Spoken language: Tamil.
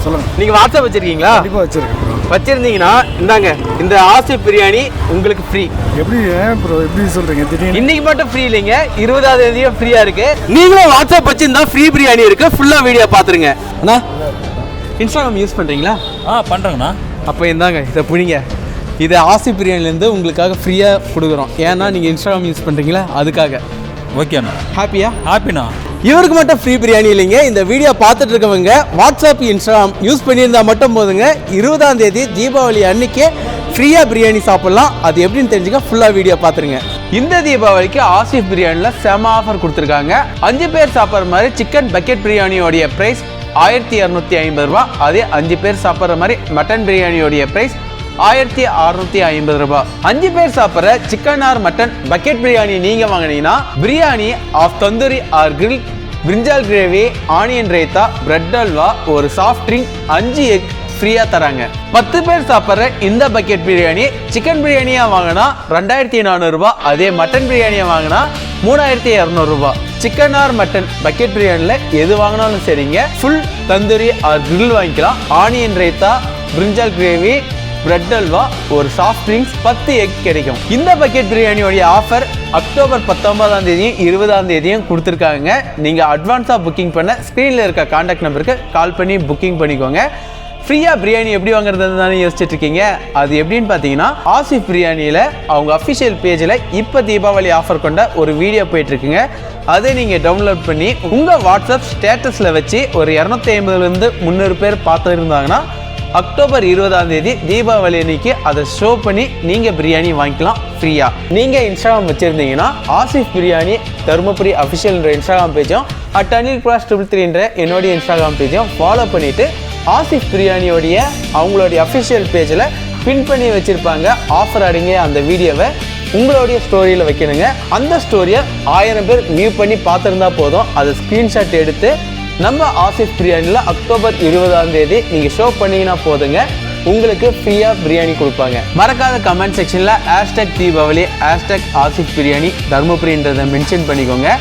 சொல்லுங்க. நீங்க வாட்ஸ்அப் வச்சிருக்கீங்களா? கண்டிப்பா வச்சிருக்கேன் ப்ரோ. வச்சிருந்தீங்கன்னா இந்தாங்க இந்த ஆசிப் பிரியாணி உங்களுக்கு ஃப்ரீ. எப்படி ப்ரோ எப்படி சொல்றீங்க திடீர்னு? இன்னைக்கு மட்டும் ஃப்ரீ இல்லைங்க, 20ஆம் தேதியும் ஃப்ரீயா இருக்கு. நீங்களும் வாட்ஸ்அப் வச்சிருந்தா ஃப்ரீ பிரியாணி இருக்கு, ஃபுல்லா வீடியோ பாத்துருங்க. அண்ணா இன்ஸ்டாகிராம் யூஸ் பண்றீங்களா? பண்றேங்கண்ணா. அப்போ இந்தாங்க இதை புரியுங்க. இது ஆசிப் பிரியாணிலேருந்து உங்களுக்காக ஃப்ரீயாக கொடுக்குறோம். ஏன்னா நீங்கள் இன்ஸ்டாகிராம் யூஸ் பண்ணுறீங்களா, அதுக்காக. ஓகேண்ணா. ஹாப்பியா? ஹாப்பிண்ணா. இவருக்கு மட்டும் ஃப்ரீ பிரியாணி இல்லைங்க. இந்த வீடியோ பார்த்துட்டு இருக்கவங்க வாட்ஸ்அப் இன்ஸ்டாகிராம் யூஸ் பண்ணியிருந்தா மட்டும் போதுங்க, 20ஆம் தேதி தீபாவளி அன்னைக்கே ஃப்ரீயாக பிரியாணி சாப்பிட்லாம். அது எப்படின்னு தெரிஞ்சுக்க ஃபுல்லாக வீடியோ பார்த்துருங்க. இந்த தீபாவளிக்கு ஆசிப் பிரியாணியில் செம ஆஃபர் கொடுத்துருக்காங்க. 5 பேர் சாப்பிட்ற மாதிரி சிக்கன் பக்கெட் பிரியாணியோடைய ப்ரைஸ் 1250 ரூபா. அதே 5 பேர் சாப்பிட்ற மாதிரி மட்டன் பிரியாணியோடைய ப்ரைஸ் 1650 ரூபாய். 5 பேர் சாப்பிட்ற chicken or mutton bucket biryani நீங்க வாங்கினீங்கன்னா biryani half tandoori or grill, brinjal gravy, onion raita, bread halwa, ஒரு சாஃப்ட் ட்ரிங்க், 5 எக் ஃப்ரீயா தராங்க. 10 பேர் சாப்பிட்ற இந்த பக்கெட் பிரியாணி சிக்கன் பிரியாணியா வாங்கினா 2400 ரூபாய். அதே மட்டன் பிரியாணியா வாங்கினா 3200 ரூபாய். சிக்கன் ஆர் மட்டன் பக்கெட் பிரியாணியில் எது வாங்கினாலும் சரிங்க, ஃபுல் தந்தூரி ஆர் கிரில் வாங்கிக்கலாம். ஆனியன் ரைத்தா, பிரிஞ்சால் கிரேவி, பிரெட் அல்வா, ஒரு சாஃப்ட் ட்ரிங்க்ஸ், 10 எக் கிடைக்கும். இந்த பக்கெட் பிரியாணியோடைய ஆஃபர் அக்டோபர் 19ஆம் தேதியும் 20ஆம் தேதியும் கொடுத்துருக்காங்க. நீங்க அட்வான்ஸா புக்கிங் பண்ண ஸ்கிரீன்ல இருக்க கான்டாக்ட் நம்பருக்கு கால் பண்ணி புக்கிங் பண்ணிக்கோங்க. ஃப்ரீயா பிரியாணி எப்படி வாங்குறது தானே யோசிச்சுட்டு இருக்கீங்க. அது எப்படின்னு பார்த்தீங்கன்னா, ஆசிப் பிரியாணியில் அவங்க அஃபிஷியல் பேஜில் இப்போ தீபாவளி ஆஃபர் கொண்ட ஒரு வீடியோ போயிட்டு இருக்குங்க. அதை நீங்கள் டவுன்லோட் பண்ணி உங்கள் வாட்ஸ்அப் ஸ்டேட்டஸில் வச்சு ஒரு 250லேருந்து 300 பேர் பார்த்துருந்தாங்கன்னா அக்டோபர் 20ஆம் தேதி தீபாவளி அன்னைக்கு அதை ஷோ பண்ணி நீங்கள் பிரியாணி வாங்கிக்கலாம் ஃப்ரீயா. நீங்கள் இன்ஸ்டாகிராம் வச்சுருந்தீங்கன்னா ஆசிப் பிரியாணி தருமபுரி அஃபிஷியல்ன்ற இன்ஸ்டாகிராம் பேஜும் @anilcross333 என்னுடைய இன்ஸ்டாகிராம் பேஜும் ஃபாலோ பண்ணிவிட்டு ஆசிப் பிரியாணியோடைய அவங்களுடைய அஃபிஷியல் பேஜில் பின் பண்ணி வச்சுருப்பாங்க ஆஃபர் அடங்கிய அந்த வீடியோவை உங்களுடைய ஸ்டோரியில் வைக்கணுங்க. அந்த ஸ்டோரியை 1000 பேர் வியூ பண்ணி பார்த்துருந்தா போதும். அதை ஸ்க்ரீன்ஷாட் எடுத்து நம்ம ஆசிப் பிரியாணியில் அக்டோபர் 20ஆம் தேதி நீங்கள் ஷோ பண்ணிங்கன்னா போதுங்க, உங்களுக்கு ஃப்ரீயாக பிரியாணி கொடுப்பாங்க. மறக்காத கமெண்ட் செக்ஷனில் #தீபாவளி #ஆசிப் பிரியாணி தருமபுரின்றதை மென்ஷன் பண்ணிக்கோங்க.